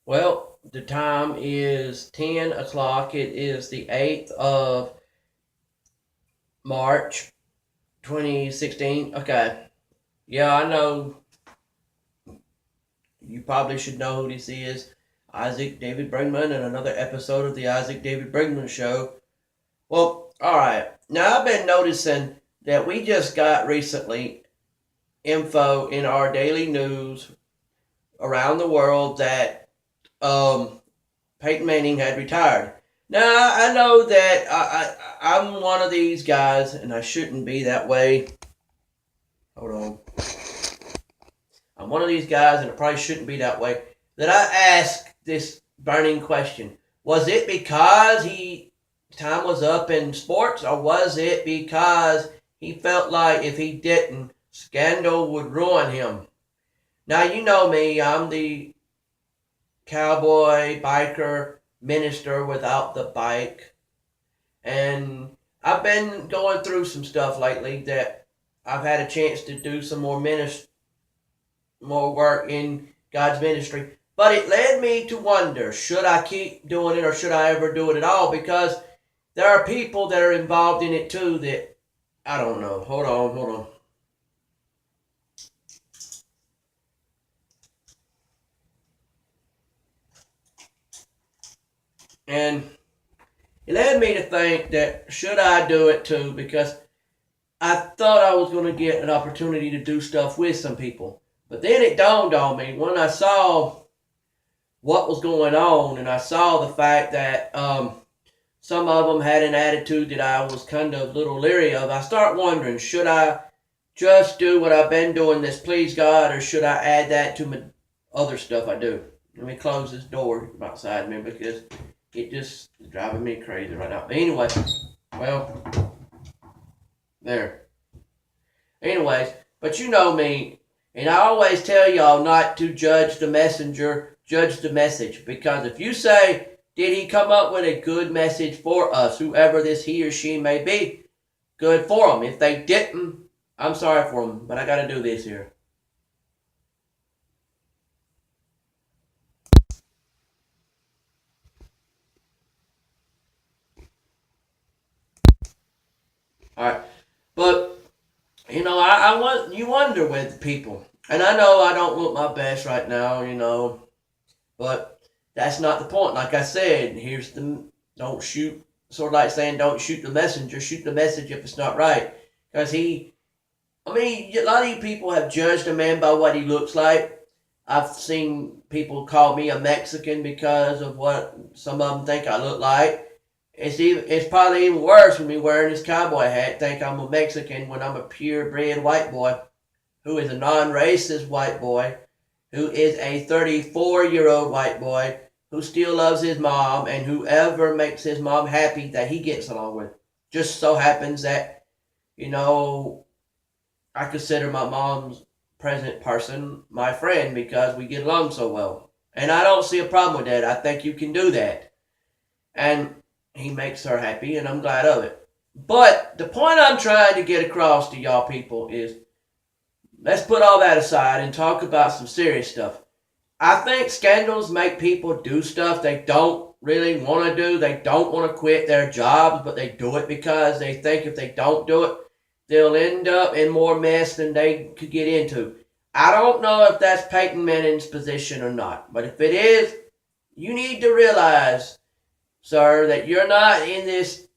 Well, the time is 10 o'clock. It is the 8th of March, 2016. Okay. Yeah, I know you probably should know who this is. Isaac David Brigmond and another episode of the Isaac David Brigmond Show. Well, alright. Now I've been noticing that we just got recently info in our daily news around the world that Peyton Manning had retired. Now I know that I'm one of these guys, and I shouldn't be that way. Hold on. I'm one of these guys, and I probably shouldn't be that way. That I ask this burning question: was it because he time was up in sports, or was it because he felt like if he didn't, scandal would ruin him? Now you know me. I'm the cowboy biker minister without the bike. And I've been going through some stuff lately that I've had a chance to do some more work in God's ministry. But it led me to wonder, should I keep doing it or should I ever do it at all? Because there are people that are involved in it too that I don't know. Hold on. And it led me to think that should I do it too? Because I thought I was going to get an opportunity to do stuff with some people. But then it dawned on me when I saw what was going on and I saw the fact that some of them had an attitude that I was kind of a little leery of. I start wondering, should I just do what I've been doing that's please God, or should I add that to my other stuff I do? Let me close this door outside me because it just is driving me crazy right now. But anyway, well, there. Anyways, but you know me, and I always tell y'all not to judge the messenger, judge the message. Because if you say, did he come up with a good message for us, whoever this he or she may be, good for them. If they didn't, I'm sorry for them, but I got to do this here. All right, but I want you wonder with people, and I know I don't look my best right now, but that's not the point. Like I said, here's the don't shoot. Sort of like saying don't shoot the messenger, shoot the message if it's not right. Because a lot of you people have judged a man by what he looks like. I've seen people call me a Mexican because of what some of them think I look like. It's probably even worse with me wearing this cowboy hat, think I'm a Mexican when I'm a purebred white boy who is a non-racist white boy who is a 34-year-old white boy who still loves his mom and whoever makes his mom happy that he gets along with. Just so happens that, you know, I consider my mom's present person my friend because we get along so well. And I don't see a problem with that. I think you can do that. And he makes her happy and I'm glad of it. But the point I'm trying to get across to y'all people is let's put all that aside and talk about some serious stuff. I think scandals make people do stuff they don't really want to do. They don't want to quit their jobs, but they do it because they think if they don't do it, they'll end up in more mess than they could get into. I don't know if that's Peyton Manning's position or not, but if it is, you need to realize, sir, that you're not in this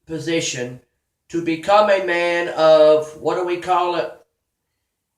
position to become a man of, what do we call it?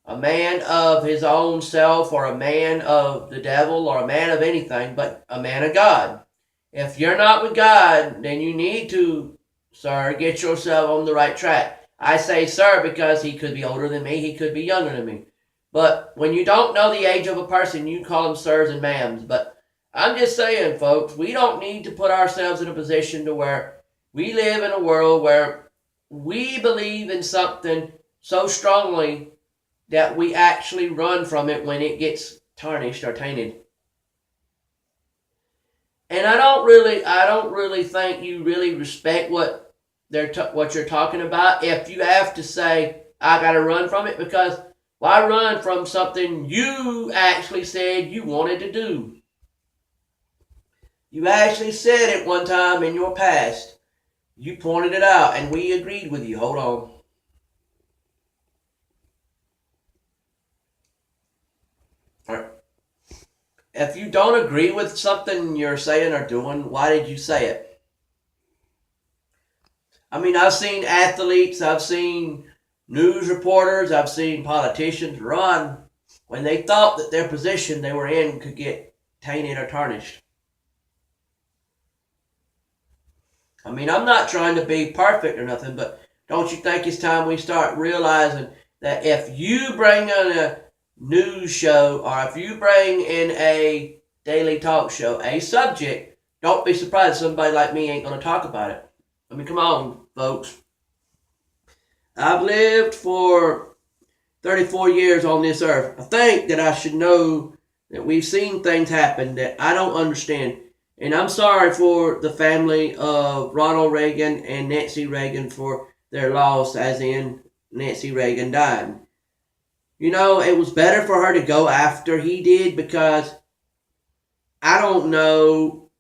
A man of his own self, or a man of the devil, or a man of anything, but a man of God. If you're not with God, then you need to, sir, get yourself on the right track. I say sir because he could be older than me, he could be younger than me. But when you don't know the age of a person, you call them sirs and ma'ams. But I'm just saying, folks, we don't need to put ourselves in a position to where we live in a world where we believe in something so strongly that we actually run from it when it gets tarnished or tainted. And I don't really think you really respect what what you're talking about if you have to say I got to run from it, because why run from something you actually said you wanted to do? You actually said it one time in your past. You pointed it out, and we agreed with you. Hold on. All right. If you don't agree with something you're saying or doing, why did you say it? I mean, I've seen athletes, I've seen news reporters, I've seen politicians run when they thought that their position they were in could get tainted or tarnished. I mean, I'm not trying to be perfect or nothing, but don't you think it's time we start realizing that if you bring in a news show or if you bring in a daily talk show, a subject, don't be surprised somebody like me ain't going to talk about it. I mean, come on, folks. I've lived for 34 years on this earth. I think that I should know that we've seen things happen that I don't understand. And I'm sorry for the family of Ronald Reagan and Nancy Reagan for their loss, as in Nancy Reagan died. You know, it was better for her to go after he did because I don't know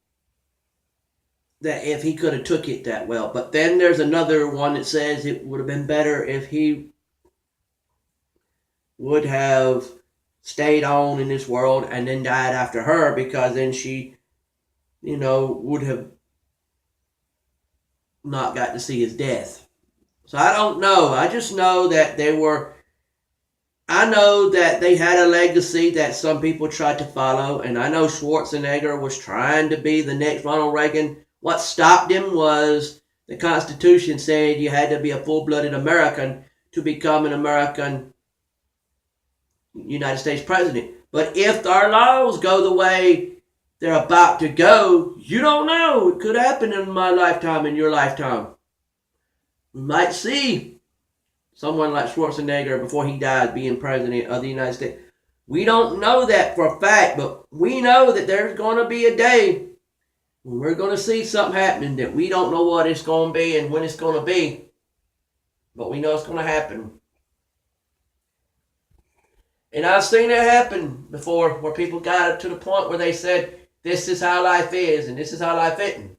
that if he could have took it that well. But then there's another one that says it would have been better if he would have stayed on in this world and then died after her because then she, would have not got to see his death. So I don't know. I just know that I know that they had a legacy that some people tried to follow, and I know Schwarzenegger was trying to be the next Ronald Reagan. What stopped him was the Constitution said you had to be a full-blooded American to become an American United States president. But if our laws go the way they're about to go, you don't know. It could happen in my lifetime, in your lifetime. We might see someone like Schwarzenegger before he dies being president of the United States. We don't know that for a fact, but we know that there's going to be a day when we're going to see something happening that we don't know what it's going to be and when it's going to be, but we know it's going to happen. And I've seen it happen before where people got to the point where they said, this is how life is and this is how life isn't.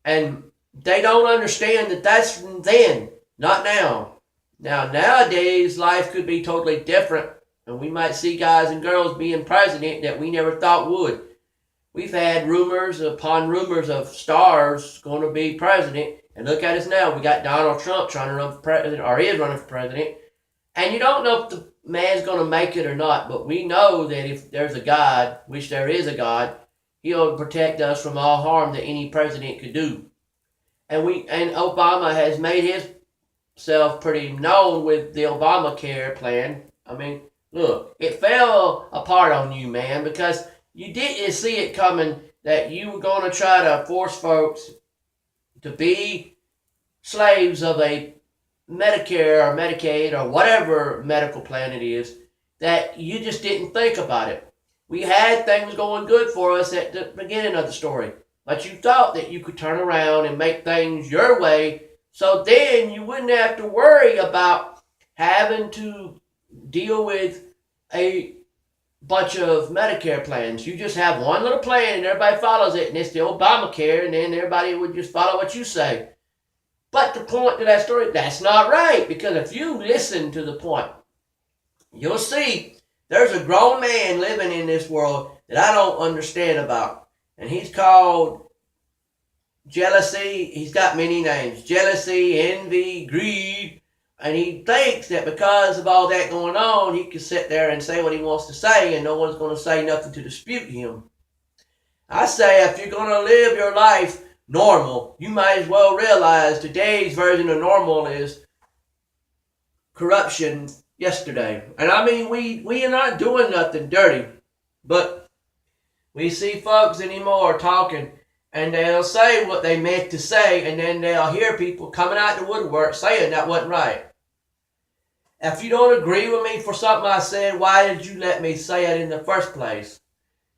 And they don't understand that that's then, not now. Now, nowadays, life could be totally different, and we might see guys and girls being president that we never thought would. We've had rumors upon rumors of stars going to be president, and look at us now. We got Donald Trump trying to run for president, or is running for president, and you don't know if the man's going to make it or not, but we know that if there's a God, which there is a God, he'll protect us from all harm that any president could do. And Obama has made himself pretty known with the Obamacare plan. I mean, look, it fell apart on you, man, because you didn't see it coming that you were going to try to force folks to be slaves of a Medicare or Medicaid or whatever medical plan it is, that you just didn't think about it. We had things going good for us at the beginning of the story, but you thought that you could turn around and make things your way, so then you wouldn't have to worry about having to deal with a bunch of Medicare plans. You just have one little plan and everybody follows it, and it's the Obamacare, and then everybody would just follow what you say. But the point to that story, that's not right, because if you listen to the point, you'll see there's a grown man living in this world that I don't understand about, and he's called jealousy. He's got many names: jealousy, envy, greed, and he thinks that because of all that going on, he can sit there and say what he wants to say, and no one's going to say nothing to dispute him. I say if you're going to live your life normal, you might as well realize today's version of normal is corruption yesterday. And I mean, we are not doing nothing dirty, but we see folks anymore talking, and they'll say what they meant to say, and then they'll hear people coming out the woodwork saying that wasn't right. If you don't agree with me for something I said, why did you let me say it in the first place?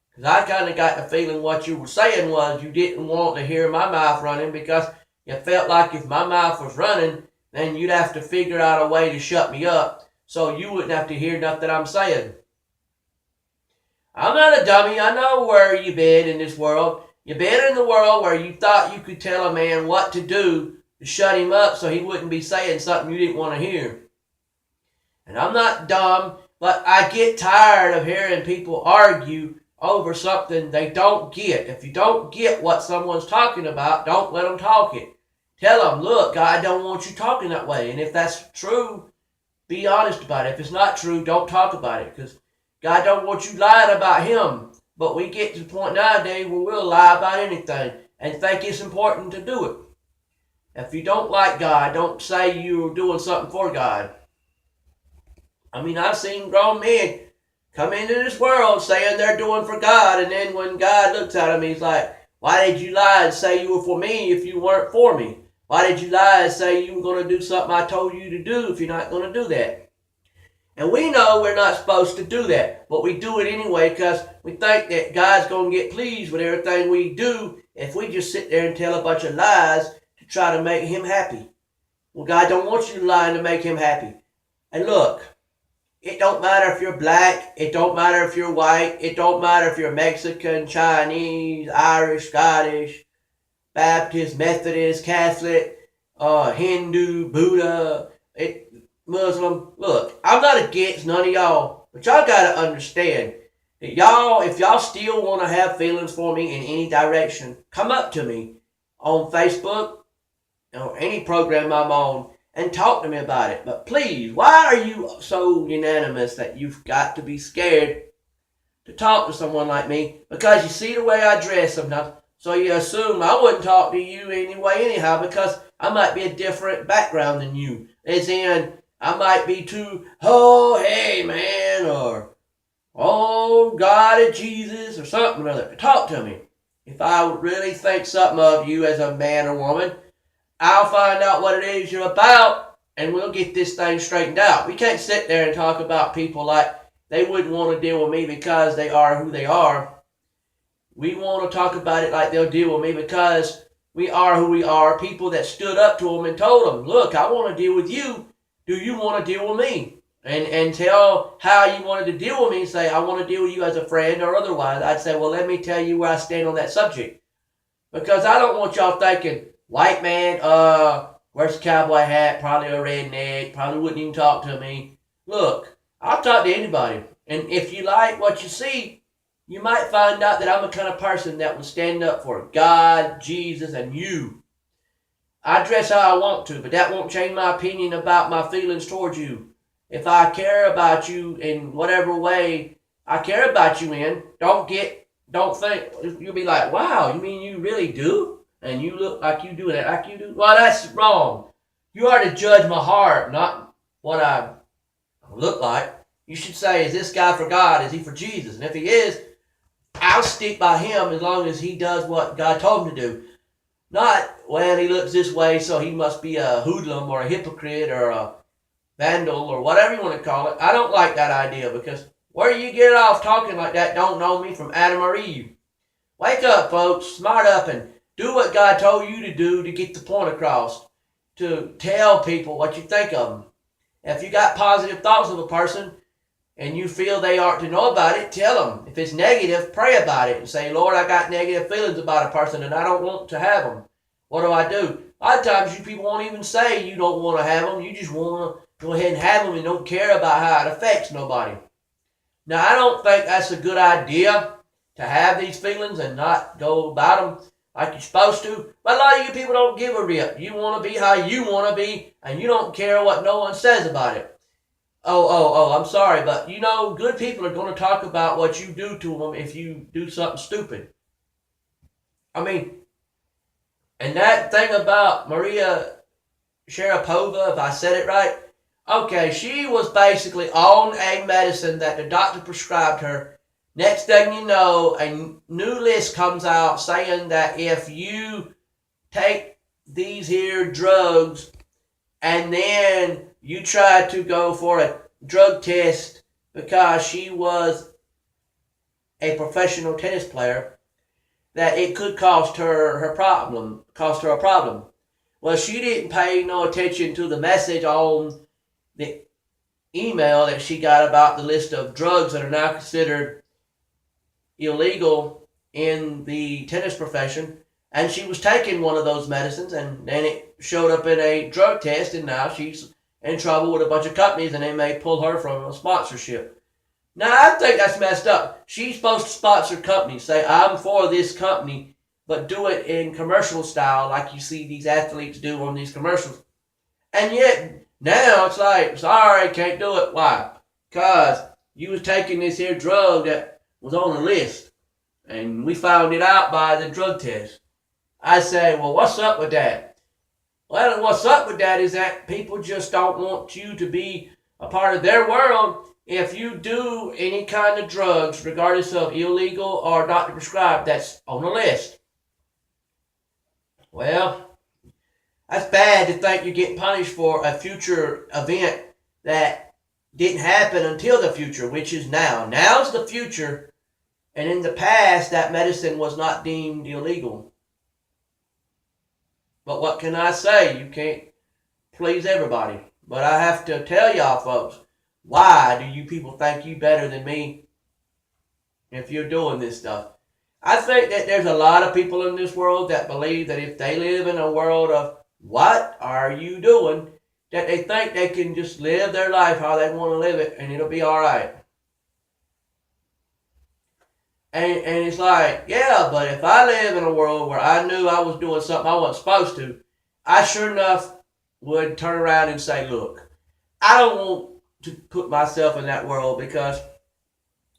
Because I kind of got the feeling what you were saying was you didn't want to hear my mouth running because you felt like if my mouth was running, then you'd have to figure out a way to shut me up so you wouldn't have to hear nothing I'm saying. I'm not a dummy. I know where you've been in this world. You've been in the world where you thought you could tell a man what to do to shut him up so he wouldn't be saying something you didn't want to hear. And I'm not dumb, but I get tired of hearing people argue over something they don't get. If you don't get what someone's talking about, don't let them talk it. Tell them, look, God don't want you talking that way. And if that's true, be honest about it. If it's not true, don't talk about it. Because God don't want you lying about him. But we get to the point nowadays where we'll lie about anything and think it's important to do it. If you don't like God, don't say you're doing something for God. I mean, I've seen grown men come into this world saying they're doing for God, and then when God looks at them, he's like, why did you lie and say you were for me if you weren't for me? Why did you lie and say you were going to do something I told you to do if you're not going to do that? And we know we're not supposed to do that, but we do it anyway because we think that God's going to get pleased with everything we do if we just sit there and tell a bunch of lies to try to make him happy. Well, God don't want you to lie to make him happy. And look, it don't matter if you're black, it don't matter if you're white, it don't matter if you're Mexican, Chinese, Irish, Scottish, Baptist, Methodist, Catholic, Hindu, Buddha, Muslim. Look, I'm not against none of y'all, but y'all gotta understand that y'all, if y'all still want to have feelings for me in any direction, come up to me on Facebook or any program I'm on and talk to me about it. But please, why are you so unanimous that you've got to be scared to talk to someone like me? Because you see the way I dress sometimes, so you assume I wouldn't talk to you anyway anyhow because I might be a different background than you. As in, I might be too, oh, hey, man, or, oh, God and Jesus, or something or other. Talk to me. If I really think something of you as a man or woman, I'll find out what it is you're about, and we'll get this thing straightened out. We can't sit there and talk about people like they wouldn't want to deal with me because they are who they are. We want to talk about it like they'll deal with me because we are who we are. People that stood up to them and told them, look, I want to deal with you. Do you want to deal with me? And tell how you wanted to deal with me. Say, I want to deal with you as a friend or otherwise. I'd say, well, let me tell you where I stand on that subject. Because I don't want y'all thinking, white man, wears a cowboy hat, probably a redneck, probably wouldn't even talk to me. Look, I'll talk to anybody. And if you like what you see, you might find out that I'm the kind of person that will stand up for God, Jesus, and you. I dress how I want to, but that won't change my opinion about my feelings towards you. If I care about you in whatever way I care about you in, don't think, you'll be like, wow, you mean you really do? And you look like you do it like you do? Well, that's wrong. You are to judge my heart, not what I look like. You should say, is this guy for God? Is he for Jesus? And if he is, I'll stick by him as long as he does what God told him to do. Not, well, he looks this way, so he must be a hoodlum or a hypocrite or a vandal or whatever you want to call it. I don't like that idea because where you get off talking like that don't know me from Adam or Eve. Wake up, folks. Smart up and do what God told you to do to get the point across. To tell people what you think of them. If you got positive thoughts of a person and you feel they ought to know about it, tell them. If it's negative, pray about it and say, Lord, I got negative feelings about a person and I don't want to have them. What do I do? A lot of times you people won't even say you don't want to have them. You just want to go ahead and have them and don't care about how it affects nobody. Now, I don't think that's a good idea to have these feelings and not go about them like you're supposed to. But a lot of you people don't give a rip. You want to be how you want to be, and you don't care what no one says about it. I'm sorry, but you know, good people are going to talk about what you do to them if you do something stupid. I mean, and that thing about Maria Sharapova, if I said it right, okay, she was basically on a medicine that the doctor prescribed her. Next thing you know, a new list comes out saying that if you take these here drugs and then you try to go for a drug test because she was a professional tennis player, that it could cost her a problem. Well, she didn't pay no attention to the message on the email that she got about the list of drugs that are now considered illegal in the tennis profession, and she was taking one of those medicines, and then it showed up in a drug test, and now she's in trouble with a bunch of companies, and they may pull her from a sponsorship. Now, I think that's messed up. She's supposed to sponsor companies, say, I'm for this company, but do it in commercial style like you see these athletes do on these commercials. And yet, now it's like, sorry, can't do it. Why? Because you was taking this here drug that was on the list, and we found it out by the drug test. I say, well, what's up with that? Well, what's up with that is that people just don't want you to be a part of their world if you do any kind of drugs, regardless of illegal or doctor prescribed, that's on the list. Well, that's bad to think you're getting punished for a future event that didn't happen until the future, which is now. Now's the future, and in the past, that medicine was not deemed illegal. But what can I say? You can't please everybody. But I have to tell y'all folks, why do you people think you better than me if you're doing this stuff? I think that there's a lot of people in this world that believe that if they live in a world of what are you doing, that they think they can just live their life how they want to live it and it'll be alright. And it's like, yeah, but if I live in a world where I knew I was doing something I wasn't supposed to, I sure enough would turn around and say, look, I don't want to put myself in that world because,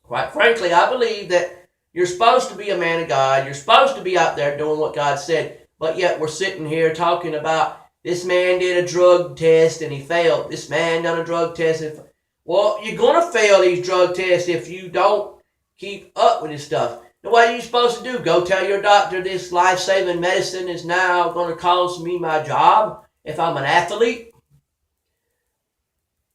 quite frankly, I believe that you're supposed to be a man of God. You're supposed to be out there doing what God said. But yet we're sitting here talking about this man did a drug test and he failed. This man done a drug test. Well, you're going to fail these drug tests if you don't keep up with this stuff. Now, what are you supposed to do? Go tell your doctor this life-saving medicine is now going to cost me my job if I'm an athlete?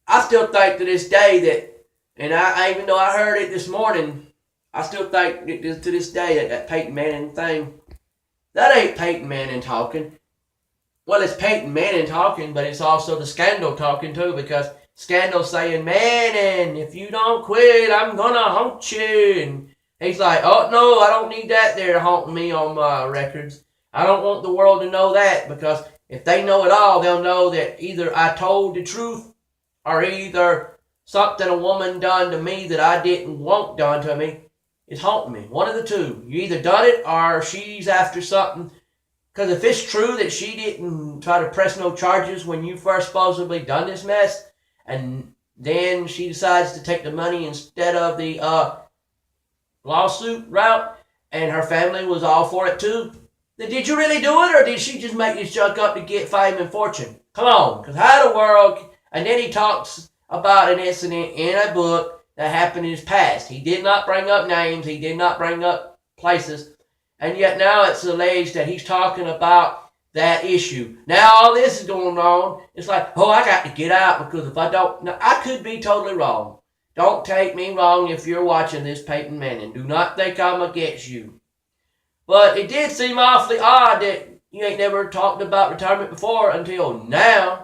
I still think to this day that, and I even though I heard it this morning, I still think to this day that Peyton Manning thing, that ain't Peyton Manning talking. Well, it's Peyton Manning talking, but it's also the Scandal talking too, because Scandal saying, Manning, if you don't quit, I'm gonna haunt you. And he's like, oh no, I don't need that there haunting me on my records. I don't want the world to know that, because if they know it all, they'll know that either I told the truth or either something a woman done to me that I didn't want done to me is haunting me. One of the two. You either done it or she's after something. Because if it's true that she didn't try to press no charges when you first supposedly done this mess, and then she decides to take the money instead of the lawsuit route, and her family was all for it too, then did you really do it, or did she just make this junk up to get fame and fortune? Come on, because how the world... And then he talks about an incident in a book that happened in his past. He did not bring up names. He did not bring up places. And yet now it's alleged that he's talking about that issue. Now all this is going on. It's like, oh, I got to get out because if I don't... Now, I could be totally wrong. Don't take me wrong if you're watching this, Peyton Manning. Do not think I'm against you. But it did seem awfully odd that you ain't never talked about retirement before until now.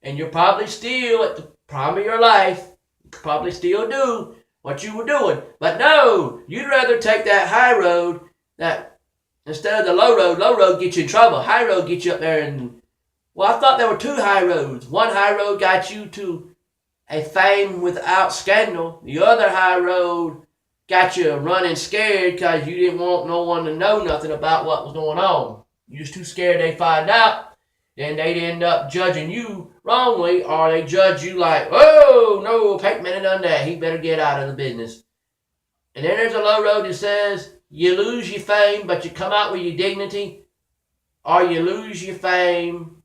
And you're probably still at the prime of your life. You probably still do what you were doing. But no, you'd rather take that high road that instead of the low road gets you in trouble. High road gets you up there and... Well, I thought there were two high roads. One high road got you to a fame without scandal. The other high road got you running scared because you didn't want no one to know nothing about what was going on. You're just too scared they'd find out. Then they'd end up judging you wrongly, or they judge you like, oh, no, Peyton Manning done that. He better get out of the business. And then there's a low road that says you lose your fame, but you come out with your dignity, or you lose your fame.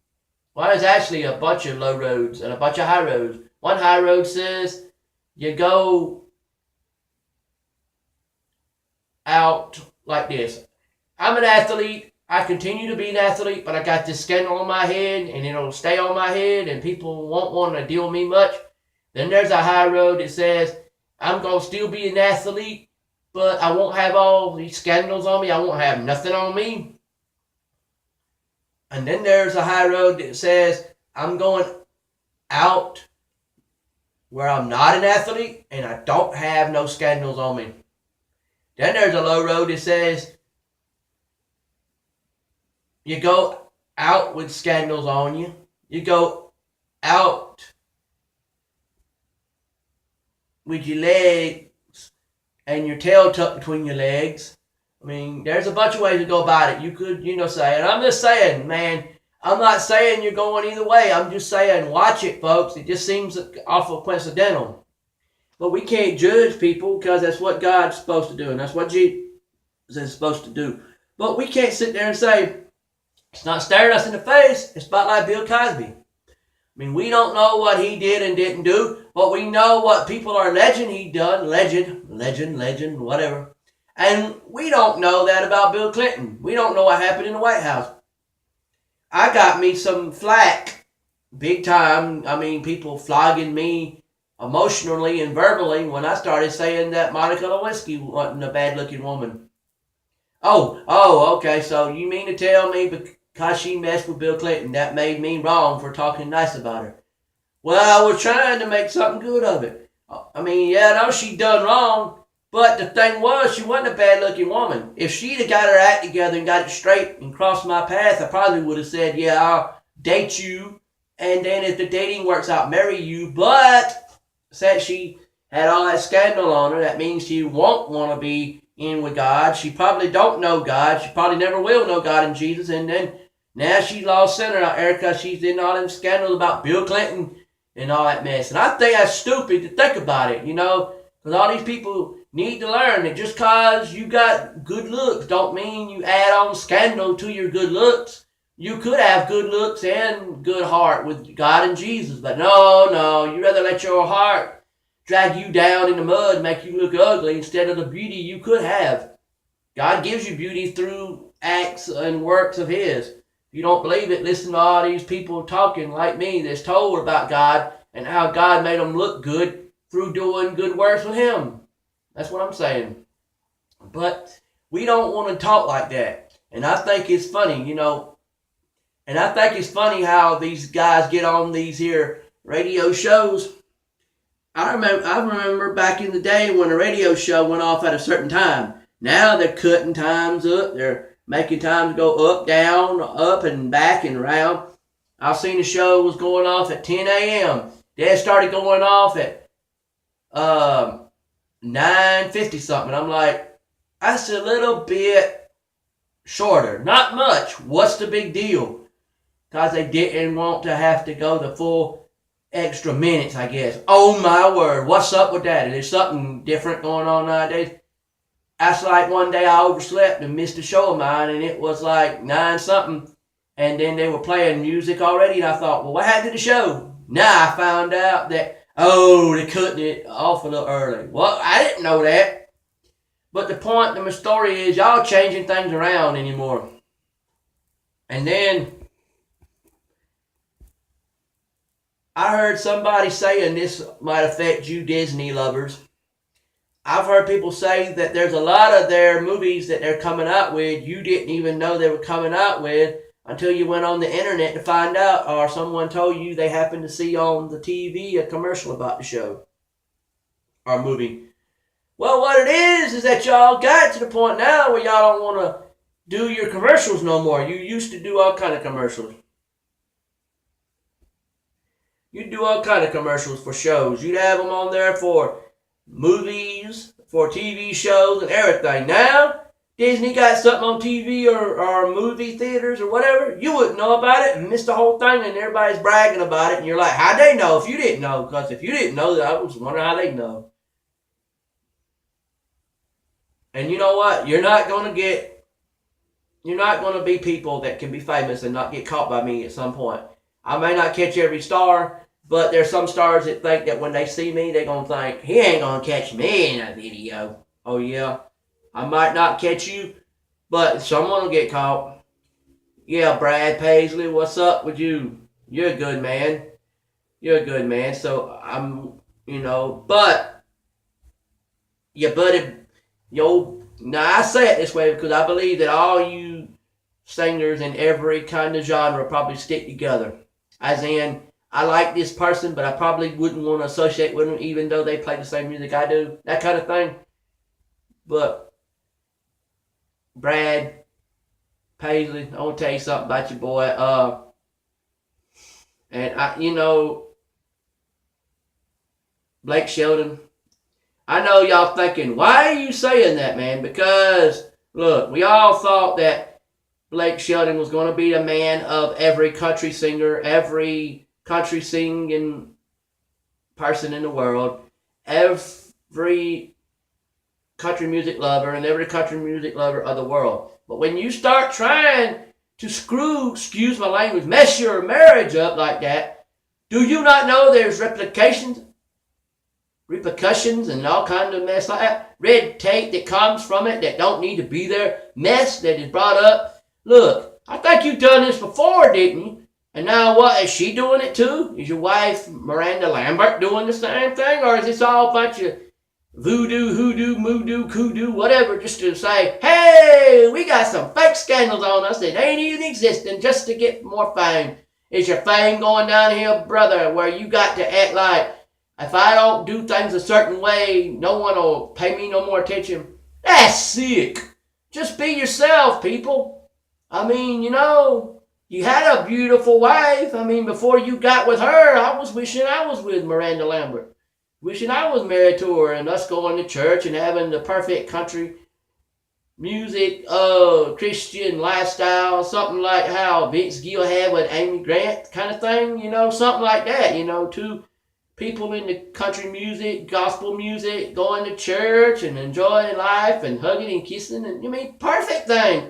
Well, there's actually a bunch of low roads and a bunch of high roads. One high road says you go out like this. I'm an athlete. I continue to be an athlete, but I got this scandal on my head, and it'll stay on my head, and people won't want to deal with me much. Then there's a high road that says, I'm going to still be an athlete, but I won't have all these scandals on me. I won't have nothing on me. And then there's a high road that says, I'm going out where I'm not an athlete, and I don't have no scandals on me. Then there's a low road that says you go out with scandals on you. You go out with your legs and your tail tucked between your legs. I mean, there's a bunch of ways to go about it. You could, say, and I'm just saying, man, I'm not saying you're going either way. I'm just saying, watch it, folks. It just seems awful coincidental. But we can't judge people because that's what God's supposed to do, and that's what Jesus is supposed to do. But we can't sit there and say, it's not staring us in the face. It's about like Bill Cosby. I mean, we don't know what he did and didn't do, but we know what people are alleging he done. Legend, whatever. And we don't know that about Bill Clinton. We don't know what happened in the White House. I got me some flack, big time. I mean, people flogging me emotionally and verbally when I started saying that Monica Lewinsky wasn't a bad-looking woman. Oh, okay, so you mean to tell me because she messed with Bill Clinton, that made me wrong for talking nice about her? Well, I was trying to make something good of it. I mean, yeah, I know she done wrong, but the thing was, she wasn't a bad-looking woman. If she'd have got her act together and got it straight and crossed my path, I probably would have said, yeah, I'll date you, and then if the dating works out, marry you. But since she had all that scandal on her, that means she won't want to be in with God. She probably don't know God. She probably never will know God and Jesus. And then now she's lost center out there because she's in all them scandals about Bill Clinton and all that mess. And I think that's stupid to think about it, because all these people need to learn that just because you got good looks don't mean you add on scandal to your good looks. You could have good looks and good heart with God and Jesus, but no, you rather let your heart drag you down in the mud and make you look ugly instead of the beauty you could have. God gives you beauty through acts and works of His. If you don't believe it, listen to all these people talking like me that's told about God and how God made them look good through doing good works with Him. That's what I'm saying. But we don't want to talk like that. And I think it's funny, and I think it's funny how these guys get on these here radio shows. I remember back in the day when a radio show went off at a certain time. Now they're cutting times up. They're making times go up, down, up and back and around. I've seen the show was going off at 10 a.m. Then it started going off at 9:50 something. I'm like, that's a little bit shorter. Not much. What's the big deal? Because they didn't want to have to go the full extra minutes, I guess. Oh my word. What's up with that? Is there something different going on nowadays? That's like one day I overslept and missed a show of mine, and it was like 9 something. And then they were playing music already, and I thought, well, what happened to the show? Now I found out that, they're cutting it off a little early. Well, I didn't know that. But the point of my story is y'all changing things around anymore. And then I heard somebody saying this might affect you Disney lovers. I've heard people say that there's a lot of their movies that they're coming out with you didn't even know they were coming out with until you went on the internet to find out, or someone told you they happened to see on the TV a commercial about the show or movie. Well, what it is that y'all got to the point now where y'all don't want to do your commercials no more. You used to do all kind of commercials. You'd do all kind of commercials for shows. You'd have them on there for movies, for TV shows and everything. Now, Disney got something on TV or movie theaters or whatever, you wouldn't know about it and miss the whole thing, and everybody's bragging about it, and you're like, how'd they know if you didn't know? Because if you didn't know, I was wondering how they know. And you know what? You're not going to be people that can be famous and not get caught by me at some point. I may not catch every star, but there's some stars that think that when they see me, they're going to think, he ain't going to catch me in a video. Oh, yeah. I might not catch you, but someone will get caught. Yeah, Brad Paisley, what's up with you? You're a good man. So but your buddy, now I say it this way because I believe that all you singers in every kind of genre probably stick together. As in, I like this person, but I probably wouldn't want to associate with them even though they play the same music I do. That kind of thing. But Brad Paisley, I want to tell you something about your boy. Blake Shelton. I know y'all thinking, why are you saying that, man? Because, look, we all thought that Blake Shelton was going to be the man of every country singer, every country singing person in the world, every country music lover, and every country music lover of the world. But when you start trying to excuse my language, mess your marriage up like that, do you not know there's repercussions and all kinds of mess like that? Red tape that comes from it that don't need to be there, mess that is brought up. Look, I think you've done this before, didn't you? And now what, is she doing it too? Is your wife, Miranda Lambert, doing the same thing? Or is this all a bunch of voodoo, hoodoo, moodoo, kudu, whatever, just to say, hey, we got some fake scandals on us that ain't even existing just to get more fame? Is your fame going downhill, brother, where you got to act like, if I don't do things a certain way, no one will pay me no more attention? That's sick. Just be yourself, people. I mean, you had a beautiful wife. I mean, before you got with her, I was wishing I was with Miranda Lambert. Wishing I was married to her and us going to church and having the perfect country music, Christian lifestyle, something like how Vince Gill had with Amy Grant kind of thing, something like that, two people in the country music, gospel music, going to church and enjoying life and hugging and kissing, and perfect thing.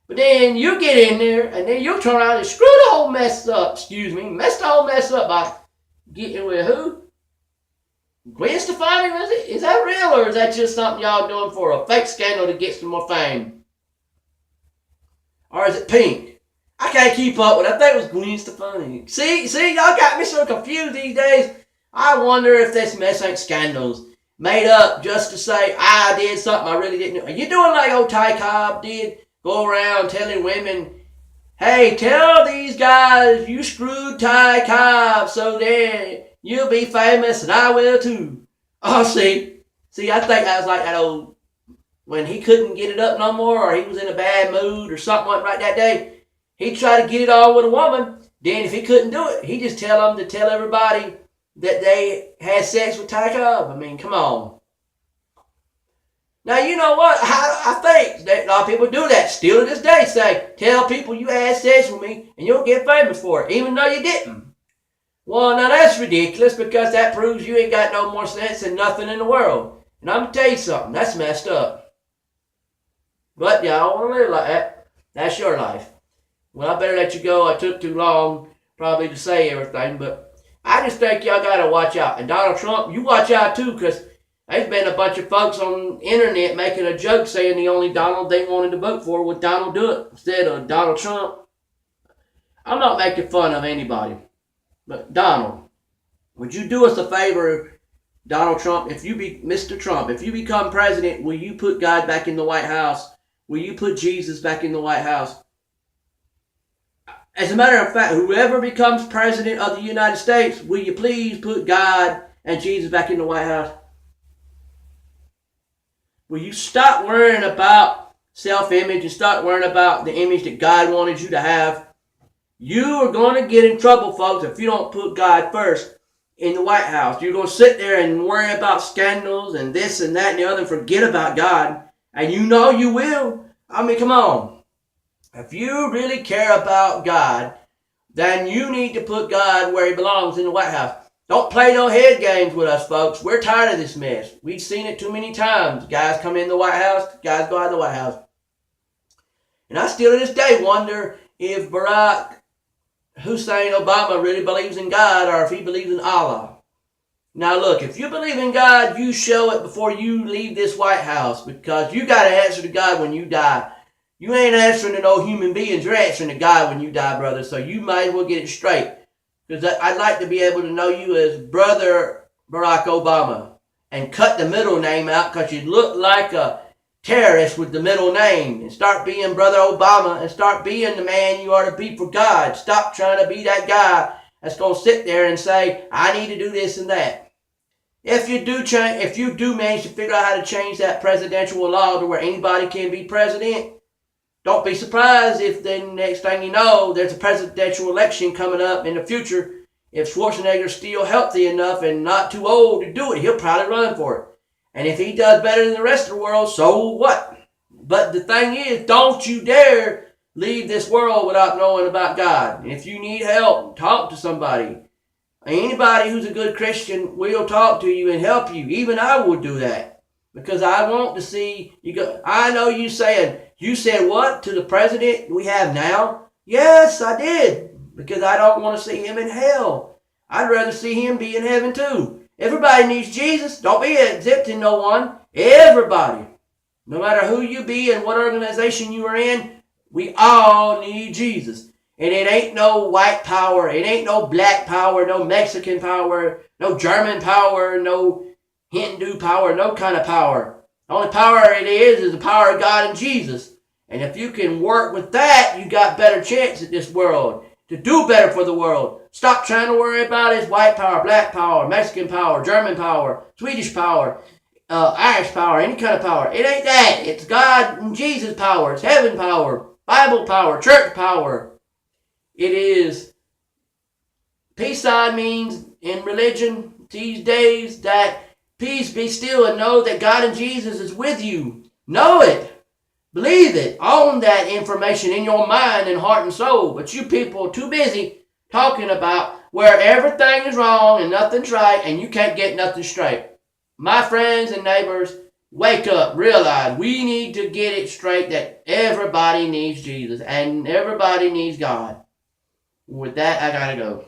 But then you get in there and then you turn around and screw the whole mess up, mess the whole mess up by getting with who? Gwen Stefani, was it? Is that real, or is that just something y'all doing for a fake scandal to get some more fame? Or is it Pink? I can't keep up with it. I think it was Gwen Stefani. See, y'all got me so confused these days. I wonder if this mess ain't scandals made up just to say, I did something I really didn't do. Are you doing like old Ty Cobb did? Go around telling women, hey, tell these guys you screwed Ty Cobb so then you'll be famous and I will too. Oh, see, I think I was like that old, when he couldn't get it up no more or he was in a bad mood or something like right that day, he'd try to get it on with a woman. Then if he couldn't do it, he'd just tell them to tell everybody that they had sex with Ty Cobb. I mean, come on. Now, you know what? I think that a lot of people do that still to this day. Say, tell people you had sex with me and you'll get famous for it, even though you didn't. Well, now that's ridiculous because that proves you ain't got no more sense than nothing in the world. And I'm going to tell you something. That's messed up. But y'all don't want to live like that. That's your life. Well, I better let you go. I took too long probably to say everything, but I just think y'all got to watch out. And Donald Trump, you watch out too, because there's been a bunch of folks on the internet making a joke saying the only Donald they wanted to vote for was Donald Duck instead of Donald Trump. I'm not making fun of anybody. But Donald, would you do us a favor, Donald Trump? Mr. Trump, if you become president, will you put God back in the White House? Will you put Jesus back in the White House? As a matter of fact, whoever becomes president of the United States, will you please put God and Jesus back in the White House? Will you stop worrying about self-image and start worrying about the image that God wanted you to have? You are going to get in trouble, folks, if you don't put God first in the White House. You're going to sit there and worry about scandals and this and that and the other and forget about God. And you know you will. I mean, come on. If you really care about God, then you need to put God where he belongs in the White House. Don't play no head games with us, folks. We're tired of this mess. We've seen it too many times. Guys come in the White House, guys go out of the White House. And I still to this day wonder if Barack Hussein Obama really believes in God or if he believes in Allah. Now look, if you believe in God, you show it before you leave this White House, because you got to answer to God when you die. You ain't answering to no human beings. You're answering to God when you die, brother. So you might as well get it straight. Because I'd like to be able to know you as Brother Barack Obama and cut the middle name out, because you look like a terrorist with the middle name, and start being Brother Obama and start being the man you are to be for God. Stop trying to be that guy that's going to sit there and say, I need to do this and that. If you do manage to figure out how to change that presidential law to where anybody can be president, don't be surprised if then next thing you know, there's a presidential election coming up in the future. If Schwarzenegger's still healthy enough and not too old to do it, he'll probably run for it. And if he does better than the rest of the world, so what? But the thing is, don't you dare leave this world without knowing about God. If you need help, talk to somebody. Anybody who's a good Christian will talk to you and help you. Even I would do that. Because I want to see you go. I know you said what to the president we have now? Yes, I did. Because I don't want to see him in hell. I'd rather see him be in heaven too. Everybody needs Jesus. Don't be exempting no one. Everybody. No matter who you be and what organization you are in, we all need Jesus. And it ain't no white power. It ain't no black power, no Mexican power, no German power, no Hindu power, no kind of power. The only power it is the power of God and Jesus. And if you can work with that, you got better chance at this world. To do better for the world. Stop trying to worry about his white power, black power, Mexican power, German power, Swedish power, Irish power, any kind of power. It ain't that. It's God and Jesus power. It's heaven power, Bible power, church power. It is. Peace sign means in religion these days that peace be still and know that God and Jesus is with you. Know it. Believe it. Own that information in your mind and heart and soul. But you people are too busy talking about where everything is wrong and nothing's right and you can't get nothing straight. My friends and neighbors, wake up. Realize we need to get it straight that everybody needs Jesus and everybody needs God. With that, I gotta go.